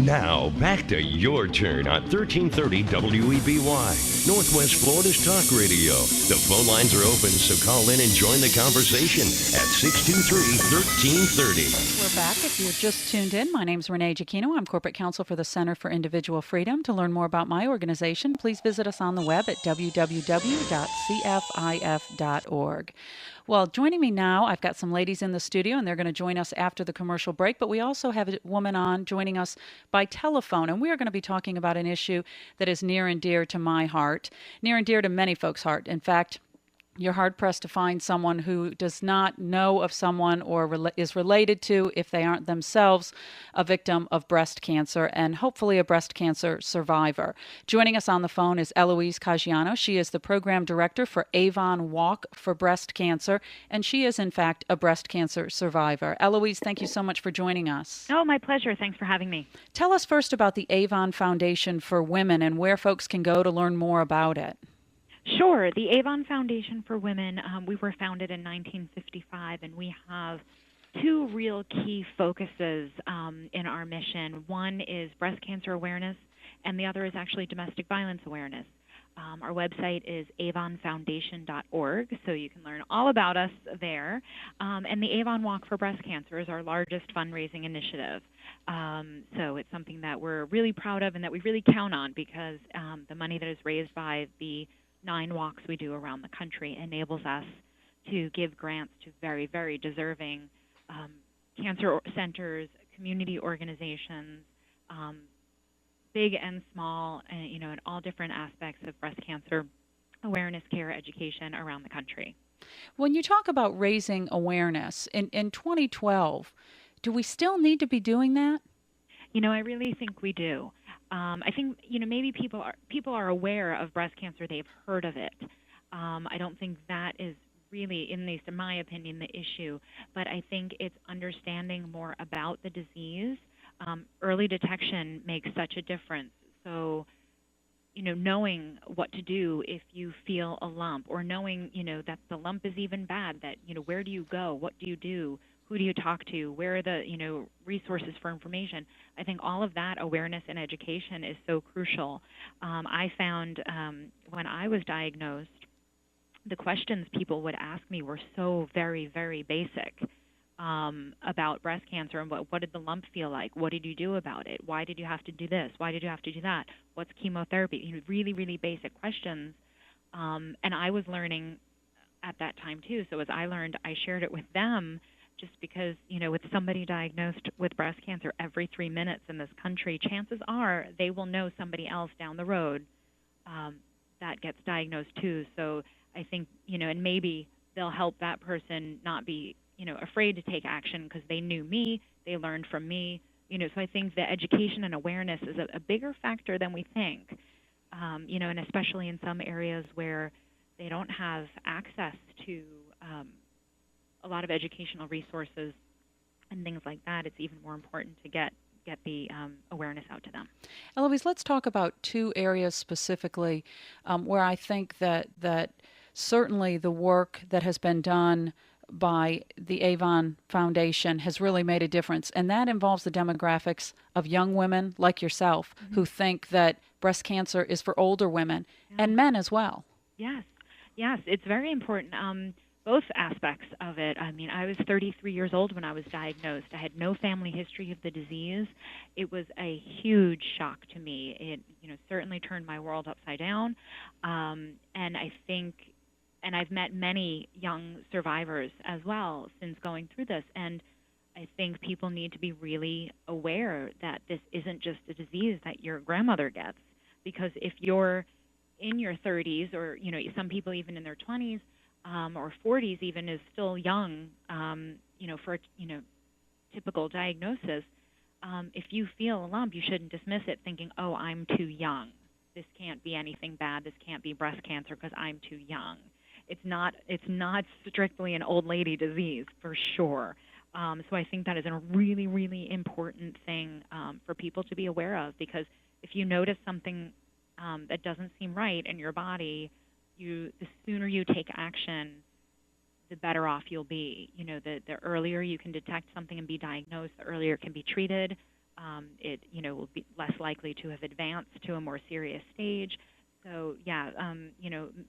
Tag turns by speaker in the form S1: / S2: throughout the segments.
S1: Now, back to your turn on 1330 WEBY, Northwest Florida's talk radio. The phone lines are open, so call in and join the conversation at 623-1330.
S2: We're back. If you're just tuned in, my name's Renee Giacchino. I'm Corporate Counsel for the Center for Individual Freedom. To learn more about my organization, please visit us on the web at www.cfif.org. Well, joining me now, I've got some ladies in the studio, and they're going to join us after the commercial break, but we also have a woman on joining us by telephone, and we are going to be talking about an issue that is near and dear to my heart, near and dear to many folks' heart. In fact, you're hard-pressed to find someone who does not know of someone or is related to, if they aren't themselves, a victim of breast cancer and hopefully a breast cancer survivor. Joining us on the phone is Eloise Caggiano. She is the program director for Avon Walk for Breast Cancer, and she is, in fact, a breast cancer survivor. Eloise, thank you so much for joining us.
S3: Oh, my pleasure. Thanks for having me.
S2: Tell us first about the Avon Foundation for Women and where folks can go to learn more about it.
S3: Sure. The Avon Foundation for Women, we were founded in 1955, and we have two real key focuses in our mission. One is breast cancer awareness, and the other is actually domestic violence awareness. Our website is avonfoundation.org, so you can learn all about us there. And the Avon Walk for Breast Cancer is our largest fundraising initiative. So it's something that we're really proud of and that we really count on because the money that is raised by the 9 walks we do around the country enables us to give grants to very, very deserving cancer centers, community organizations, big and small, in all different aspects of breast cancer awareness, care, education around the country.
S2: When you talk about raising awareness, in 2012, do we still need to be doing that?
S3: I really think we do. I think, maybe people are aware of breast cancer. They've heard of it. I don't think that is really, at least in my opinion, the issue. But I think it's understanding more about the disease. Early detection makes such a difference. So, knowing what to do if you feel a lump, or knowing, that the lump is even bad, that, where do you go? What do you do? Who do you talk to? Where are the, resources for information? I think all of that awareness and education is so crucial. I found when I was diagnosed, the questions people would ask me were so very, very basic about breast cancer and what did the lump feel like? What did you do about it? Why did you have to do this? Why did you have to do that? What's chemotherapy? Really, really basic questions. And I was learning at that time too. So as I learned, I shared it with them. Just because, with somebody diagnosed with breast cancer every 3 minutes in this country, chances are they will know somebody else down the road that gets diagnosed too. So I think, and maybe they'll help that person not be, afraid to take action because they knew me, they learned from me. So I think the education and awareness is a bigger factor than we think, and especially in some areas where they don't have access to a lot of educational resources and things like that, it's even more important to get the awareness out to them.
S2: Eloise, let's talk about 2 areas specifically where I think that certainly the work that has been done by the Avon Foundation has really made a difference, and that involves the demographics of young women like yourself who think that breast cancer is for older women and men as well.
S3: Yes, it's very important. Both aspects of it. I mean, I was 33 years old when I was diagnosed. I had no family history of the disease. It was a huge shock to me. It, certainly turned my world upside down. And I think, and I've met many young survivors as well since going through this. And I think people need to be really aware that this isn't just a disease that your grandmother gets. Because if you're in your 30s, or, some people even in their 20s, or 40s even is still young, for typical diagnosis. If you feel a lump, you shouldn't dismiss it thinking, oh, I'm too young. This can't be anything bad. This can't be breast cancer because I'm too young. It's not strictly an old lady disease for sure. So I think that is a really, really important thing for people to be aware of, because if you notice something that doesn't seem right in your body, the sooner you take action, the better off you'll be. The earlier you can detect something and be diagnosed, the earlier it can be treated. it will be less likely to have advanced to a more serious stage. So yeah,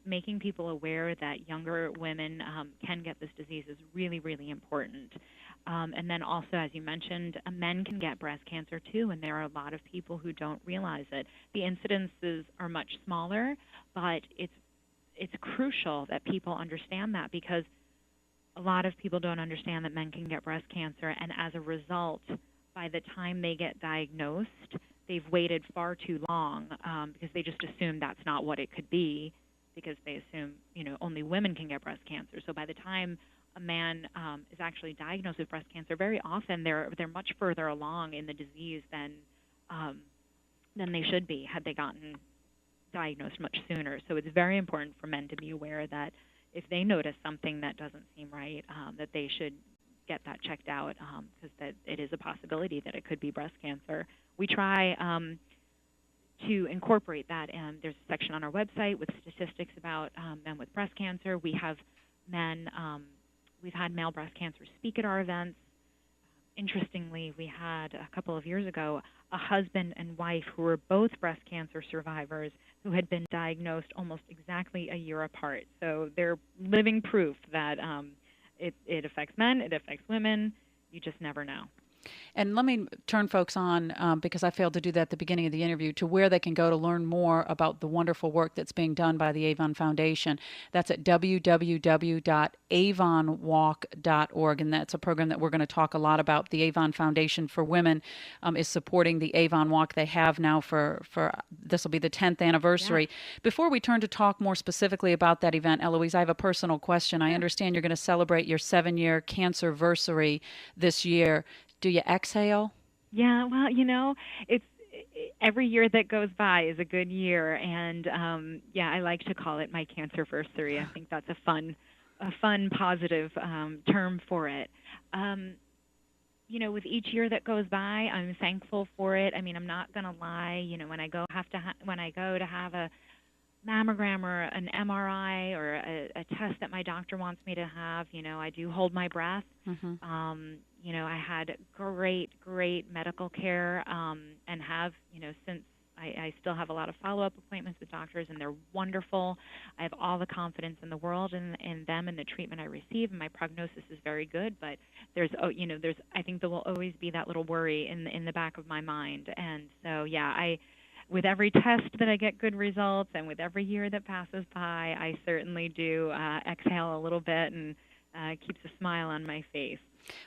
S3: making people aware that younger women can get this disease is really, really important. And then also, as you mentioned, men can get breast cancer too, and there are a lot of people who don't realize it. The incidences are much smaller, but it's crucial that people understand that, because a lot of people don't understand that men can get breast cancer, and as a result, by the time they get diagnosed, they've waited far too long, because they just assume that's not what it could be, because they assume only women can get breast cancer. So by the time a man is actually diagnosed with breast cancer, very often they're much further along in the disease than they should be had they gotten diagnosed much sooner. So it's very important for men to be aware that if they notice something that doesn't seem right, that they should get that checked out, because that it is a possibility that it could be breast cancer. We try to incorporate that, and there's a section on our website with statistics about men with breast cancer. We have we've had male breast cancer speak at our events. Interestingly, we had a couple of years ago a husband and wife who were both breast cancer survivors who had been diagnosed almost exactly a year apart. So they're living proof that it affects men, it affects women. You just never know.
S2: And let me turn folks on, because I failed to do that at the beginning of the interview, to where they can go to learn more about the wonderful work that's being done by the Avon Foundation. That's at www.avonwalk.org, and that's a program that we're going to talk a lot about. The Avon Foundation for Women is supporting the Avon Walk. They have now for this will be the 10th anniversary.
S3: Yeah.
S2: Before we turn to talk more specifically about that event, Eloise, I have a personal question. I understand you're going to celebrate your 7-year cancerversary this year. Do you exhale?
S3: Yeah, well, it's every year that goes by is a good year, and yeah, I like to call it my cancerversary. I think that's a fun, positive term for it. With each year that goes by, I'm thankful for it. I mean, I'm not gonna lie. When I go to have a mammogram or an MRI or a test that my doctor wants me to have, I do hold my breath.
S2: Mm-hmm.
S3: I had great medical care, and have, since I still have a lot of follow-up appointments with doctors, and they're wonderful. I have all the confidence in the world in them and the treatment I receive, and my prognosis is very good. But I think there will always be that little worry in the back of my mind. And so, yeah, with every test that I get good results, and with every year that passes by, I certainly do exhale a little bit, and keeps a smile on my face.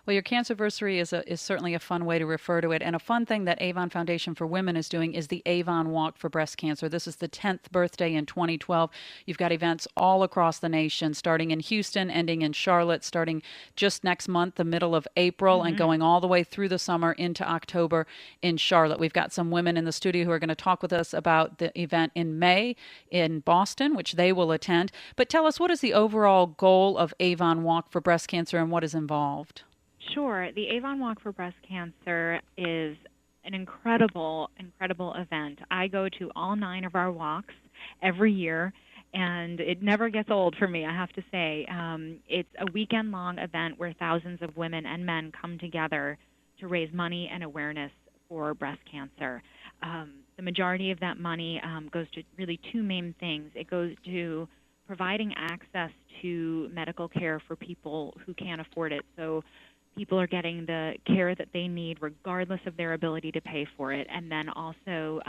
S2: Well, your cancerversary is certainly a fun way to refer to it. And a fun thing that Avon Foundation for Women is doing is the Avon Walk for Breast Cancer. This is the 10th birthday in 2012. You've got events all across the nation, starting in Houston, ending in Charlotte, starting just next month, the middle of April, and going all the way through the summer into October in Charlotte. We've got some women in the studio who are going to talk with us about the event in May in Boston, which they will attend. But tell us, what is the overall goal of Avon Walk for Breast Cancer, and what is involved?
S3: Sure. The Avon Walk for Breast Cancer is an incredible event. I go to all 9 of our walks every year, and it never gets old for me, I have to say. It's a weekend-long event where thousands of women and men come together to raise money and awareness for breast cancer. The majority of that money goes to really 2 main things. It goes to providing access to medical care for people who can't afford it. So people are getting the care that they need regardless of their ability to pay for it. And then also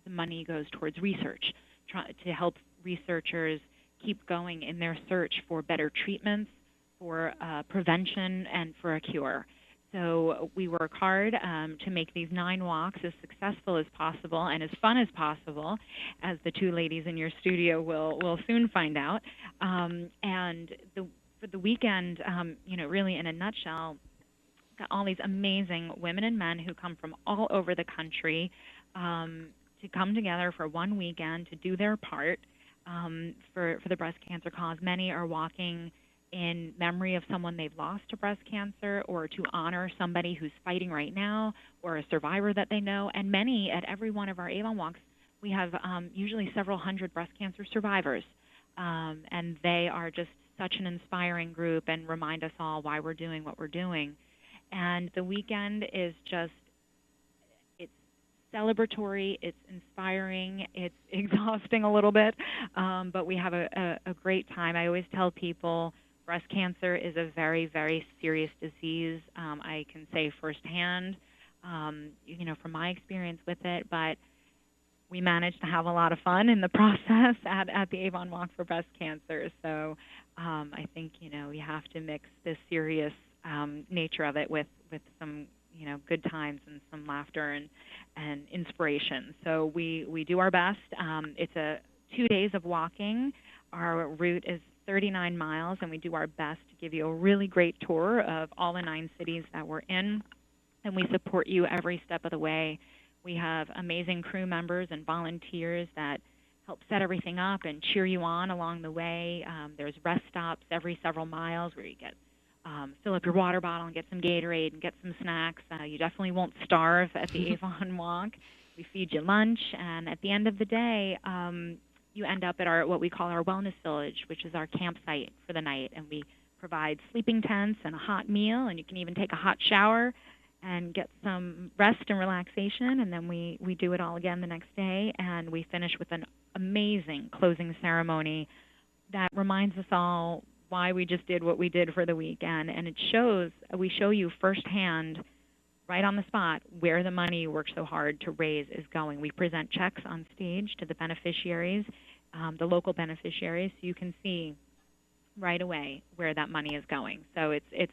S3: the money goes towards research, to help researchers keep going in their search for better treatments, for prevention, and for a cure. So we work hard to make these 9 walks as successful as possible and as fun as possible, as the 2 ladies in your studio will soon find out. And for the weekend, really in a nutshell, got all these amazing women and men who come from all over the country to come together for one weekend to do their part for the breast cancer cause. Many are walking in memory of someone they've lost to breast cancer, or to honor somebody who's fighting right now, or a survivor that they know. And many, at every one of our Avon walks, we have usually several hundred breast cancer survivors. And they are just such an inspiring group and remind us all why we're doing what we're doing. And the weekend is just celebratory, it's inspiring, it's exhausting a little bit, but we have a great time. I always tell people breast cancer is a very, very serious disease. I can say firsthand, from my experience with it, but we managed to have a lot of fun in the process at the Avon Walk for Breast Cancer. So I think, you have to mix the serious nature of it with some, good times and some laughter and inspiration. So we do our best. It's 2 days of walking. Our route is 39 miles, and we do our best to give you a really great tour of all the 9 cities that we're in, and we support you every step of the way. We have amazing crew members and volunteers that help set everything up and cheer you on along the way. There's rest stops every several miles where you get fill up your water bottle and get some Gatorade and get some snacks. You definitely won't starve at the Avon Walk. We feed you lunch, and at the end of the day, you end up at what we call our wellness village, which is our campsite for the night, and we provide sleeping tents and a hot meal, and you can even take a hot shower and get some rest and relaxation, and then we do it all again the next day, and we finish with an amazing closing ceremony that reminds us all why we just did what we did for the weekend, and we show you firsthand, right on the spot, where the money you worked so hard to raise is going. We present checks on stage to the beneficiaries, the local beneficiaries, so you can see right away where that money is going. So it's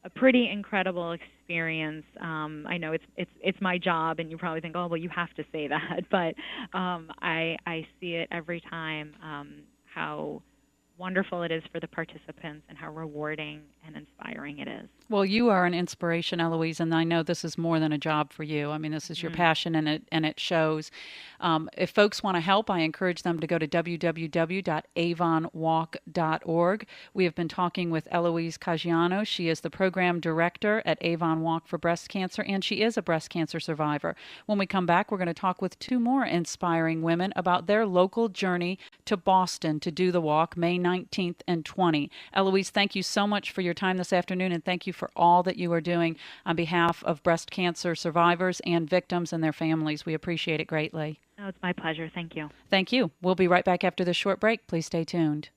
S3: a pretty incredible experience. I know it's my job, and you probably think, oh, well, you have to say that, but I see it every time, how wonderful it is for the participants and how rewarding and inspiring it is.
S2: Well, you are an inspiration, Eloise, and I know this is more than a job for you. I mean, this is your passion, and it shows. If folks want to help, I encourage them to go to www.avonwalk.org. We have been talking with Eloise Caggiano. She is the program director at Avon Walk for Breast Cancer, and she is a breast cancer survivor. When we come back, we're going to talk with 2 more inspiring women about their local journey to Boston to do the walk, May 19th and 20th. Eloise, thank you so much for your time this afternoon, and thank you for all that you are doing on behalf of breast cancer survivors and victims and their families. We appreciate it greatly.
S3: Oh, it's my pleasure. Thank you.
S2: Thank you. We'll be right back after this short break. Please stay tuned.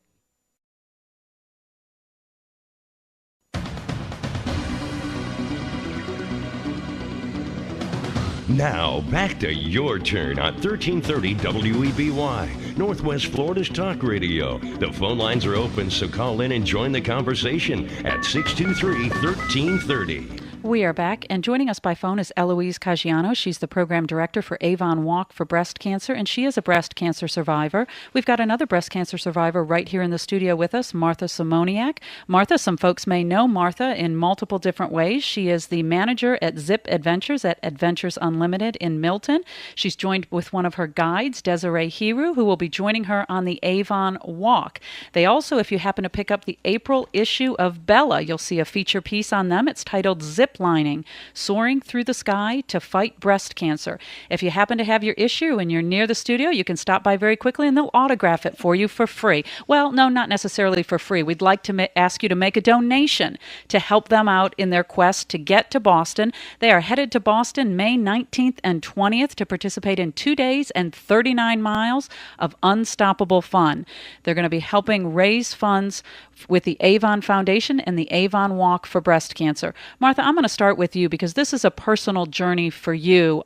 S1: Now, back to your turn on 1330 WEBY, Northwest Florida's talk radio. The phone lines are open, so call in and join the conversation at 623-1330.
S2: We are back, and joining us by phone is Eloise Caggiano. She's the program director for Avon Walk for Breast Cancer, and she is a breast cancer survivor. We've got another breast cancer survivor right here in the studio with us, Martha Simoniak. Martha, some folks may know Martha in multiple different ways. She is the manager at Zip Adventures at Adventures Unlimited in Milton. She's joined with one of her guides, Desiree Hiru, who will be joining her on the Avon Walk. They also, if you happen to pick up the April issue of Bella, you'll see a feature piece on them. It's titled Zip Lining, Soaring Through the Sky to Fight Breast Cancer. If you happen to have your issue and you're near the studio, you can stop by very quickly and they'll autograph it for you for free. Well, no, not necessarily for free. We'd like to ask you to make a donation to help them out in their quest to get to Boston. They are headed to Boston May 19th and 20th to participate in 2 days and 39 miles of unstoppable fun. They're going to be helping raise funds with the Avon Foundation and the Avon Walk for Breast Cancer. Martha, I'm going to start with you because this is a personal journey for you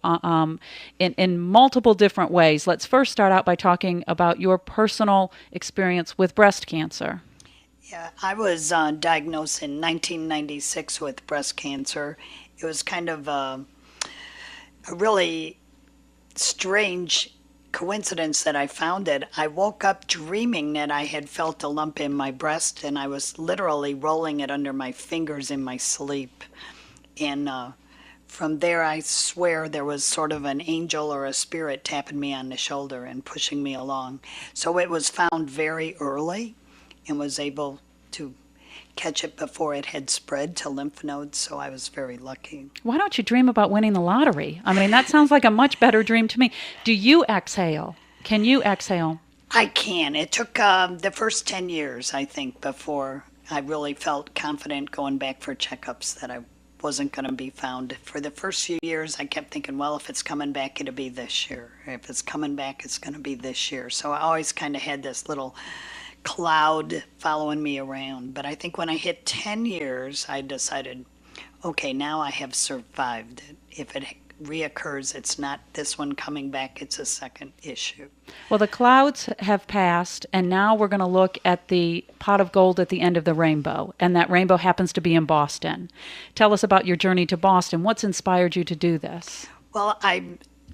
S2: in multiple different ways. Let's first start out by talking about your personal experience with breast cancer.
S4: Yeah, I was diagnosed in 1996 with breast cancer. It was kind of a really strange coincidence that I found it. I woke up dreaming that I had felt a lump in my breast, and I was literally rolling it under my fingers in my sleep. And from there, I swear there was sort of an angel or a spirit tapping me on the shoulder and pushing me along. So it was found very early and was able to catch it before it had spread to lymph nodes, so I was very lucky.
S2: Why don't you dream about winning the lottery? I mean, that sounds like a much better dream to me. Do you exhale? Can you exhale?
S4: I can. It took the first 10 years, I think, before I really felt confident going back for checkups that I wasn't going to be found. For the first few years, I kept thinking, well, if it's coming back, it'll be this year. If it's coming back, it's going to be this year. So I always kind of had this little cloud following me around. But I think when I hit 10 years, I decided, okay, now I have survived it. If it reoccurs, it's not this one coming back, it's a second issue.
S2: Well, the clouds have passed, and now we're going to look at the pot of gold at the end of the rainbow, and that rainbow happens to be in Boston. Tell us about your journey to Boston. What's inspired you to do this?
S4: Well, I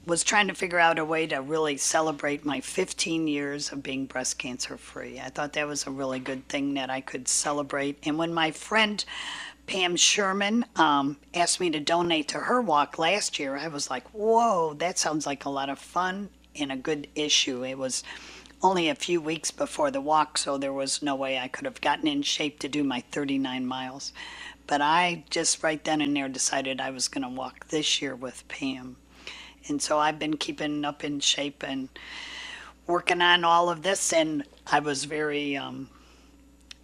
S4: was trying to figure out a way to really celebrate my 15 years of being breast cancer free. I thought that was a really good thing that I could celebrate. And when my friend Pam Sherman asked me to donate to her walk last year, I was like, whoa, that sounds like a lot of fun and a good issue. It was only a few weeks before the walk, so there was no way I could have gotten in shape to do my 39 miles. But I just right then and there decided I was going to walk this year with Pam. And so I've been keeping up in shape and working on all of this, and I was very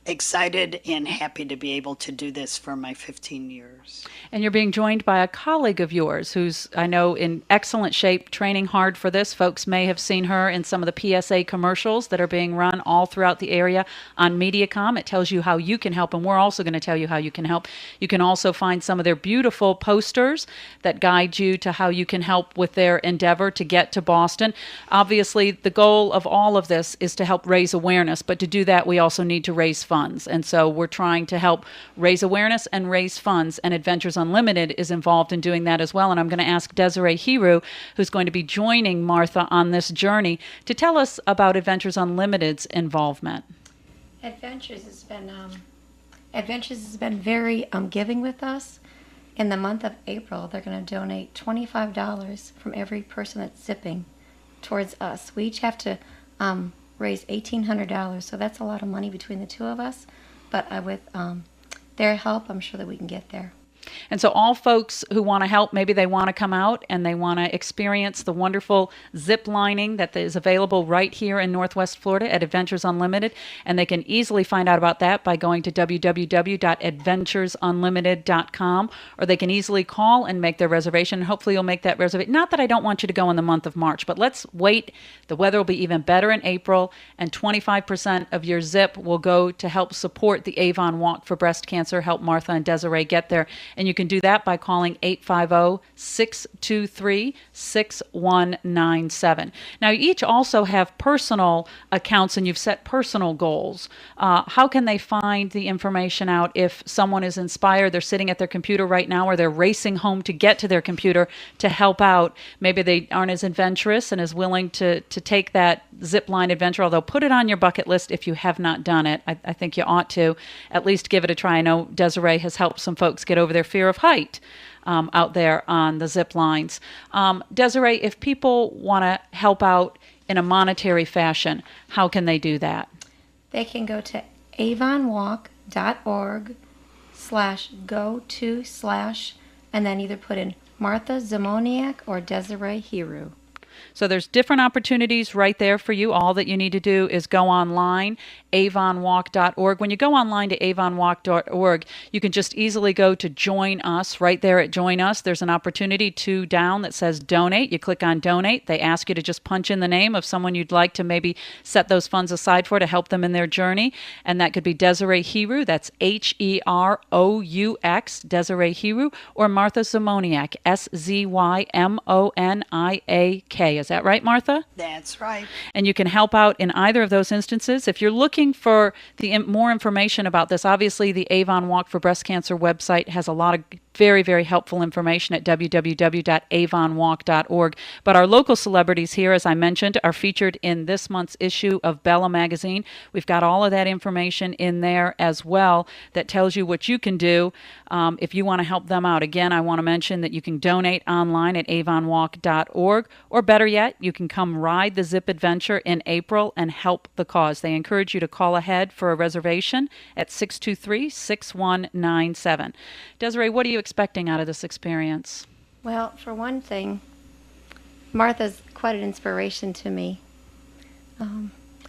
S4: excited and happy to be able to do this for my 15 years.
S2: And you're being joined by a colleague of yours who's, I know, in excellent shape, training hard for this. Folks may have seen her in some of the PSA commercials that are being run all throughout the area on Mediacom. It tells you how you can help, and we're also going to tell you how you can help. You can also find some of their beautiful posters that guide you to how you can help with their endeavor to get to Boston. Obviously, the goal of all of this is to help raise awareness, but to do that, we also need to raise funds. And so we're trying to help raise awareness and raise funds, and Adventures Unlimited is involved in doing that as well. And I'm going to ask Desiree Hiru, who's going to be joining Martha on this journey, to tell us about Adventures Unlimited's involvement.
S5: Adventures has been very giving with us. In the month of April, they're going to donate $25 from every person that's zipping towards us. We each have to raise $1,800, so that's a lot of money between the two of us. But with their help, I'm sure that we can get there.
S2: And so all folks who want to help, maybe they want to come out and they want to experience the wonderful zip lining that is available right here in Northwest Florida at Adventures Unlimited. And they can easily find out about that by going to www.adventuresunlimited.com, or they can easily call and make their reservation. Hopefully you'll make that reservation. Not that I don't want you to go in the month of March, but let's wait. The weather will be even better in April, and 25% of your zip will go to help support the Avon Walk for Breast Cancer, help Martha and Desiree get there. And you can do that by calling 850-623-6197. Now, you each also have personal accounts and you've set personal goals. How can they find the information out if someone is inspired, they're sitting at their computer right now, or they're racing home to get to their computer to help out? Maybe they aren't as adventurous and as willing to take that zip line adventure, although put it on your bucket list if you have not done it. I think you ought to at least give it a try. I know Desiree has helped some folks get over their fear of height out there on the zip lines. Desiree, if people want to help out in a monetary fashion, how can they do that?
S5: They can go to avonwalk.org/go-to/ and then either put in Martha Zamoniak or Desiree Hiru.
S2: So there's different opportunities right there for you. All that you need to do is go online, avonwalk.org. When you go online to avonwalk.org, you can just easily go to Join Us. Right there at Join Us, there's an opportunity down that says Donate. You click on Donate. They ask you to just punch in the name of someone you'd like to maybe set those funds aside for to help them in their journey. And that could be Desiree Hiru. That's Heroux, Desiree Hiru, or Martha Zamoniak, Zymonniak. Is that right, Martha?
S4: That's right.
S2: And you can help out in either of those instances. If you're looking for more information about this, obviously the Avon Walk for Breast Cancer website has a lot of very, very helpful information at www.avonwalk.org. But our local celebrities here, as I mentioned, are featured in this month's issue of Bella Magazine. We've got all of that information in there as well that tells you what you can do if you want to help them out. Again, I want to mention that you can donate online at avonwalk.org, or better yet, you can come ride the Zip Adventure in April and help the cause. They encourage you to call ahead for a reservation at 623-6197. Desiree, what are you expecting out of this experience?
S5: Well, for one thing, Martha's quite an inspiration to me.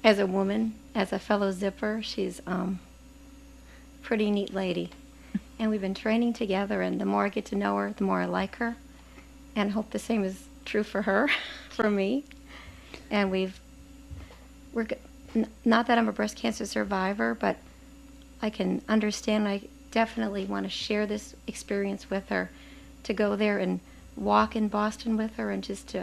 S5: As a woman, as a fellow zipper, she's a pretty neat lady. And we've been training together, and the more I get to know her, the more I like her. And I hope the same is true for her, for me. And not that I'm a breast cancer survivor, but I can understand. I definitely want to share this experience with her, to go there and walk in Boston with her, and just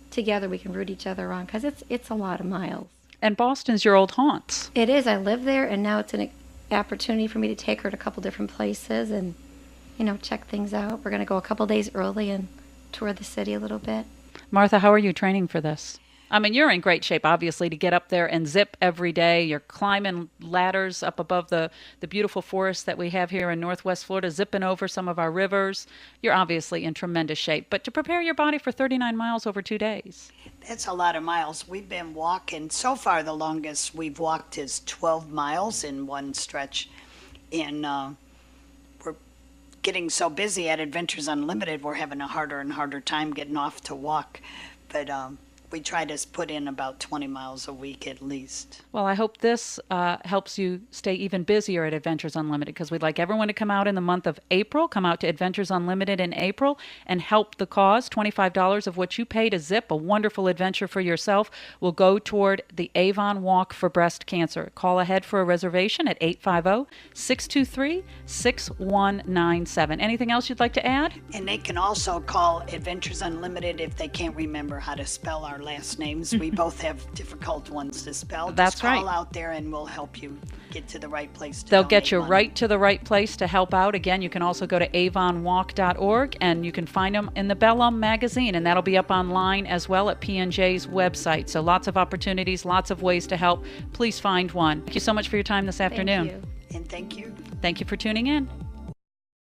S5: together we can root each other on, because it's a lot of miles.
S2: And Boston's your old haunts.
S5: It is. I live there, and now it's an opportunity for me to take her to a couple different places and, check things out. We're going to go a couple days early and tour the city a little bit.
S2: Martha, how are you training for this? I mean, you're in great shape, obviously, to get up there and zip every day. You're climbing ladders up above the beautiful forests that we have here in Northwest Florida, zipping over some of our rivers. You're obviously in tremendous shape. But to prepare your body for 39 miles over 2 days.
S4: That's a lot of miles. We've been walking. So far, the longest we've walked is 12 miles in one stretch. And we're getting so busy at Adventures Unlimited, we're having a harder and harder time getting off to walk. But we try to put in about 20 miles a week at least.
S2: Well, I hope this helps you stay even busier at Adventures Unlimited, because we'd like everyone to come out in the month of April, come out to Adventures Unlimited in April and help the cause. $25 of what you pay to zip, a wonderful adventure for yourself, will go toward the Avon Walk for Breast Cancer. Call ahead for a reservation at 850-623-6197. Anything else you'd like to add?
S4: And they can also call Adventures Unlimited if they can't remember how to spell our last names. We both have difficult ones to spell.
S2: That's
S4: Just
S2: right.
S4: call out there and we'll help you get to the right place.
S2: They'll get you right to the right place to help out. Again, you can also go to avonwalk.org, and you can find them in the Bellum magazine, and that'll be up online as well at P&J's website. So lots of opportunities, lots of ways to help. Please find one. Thank you so much for your time this afternoon.
S5: Thank you.
S4: And thank you.
S2: Thank you for tuning in.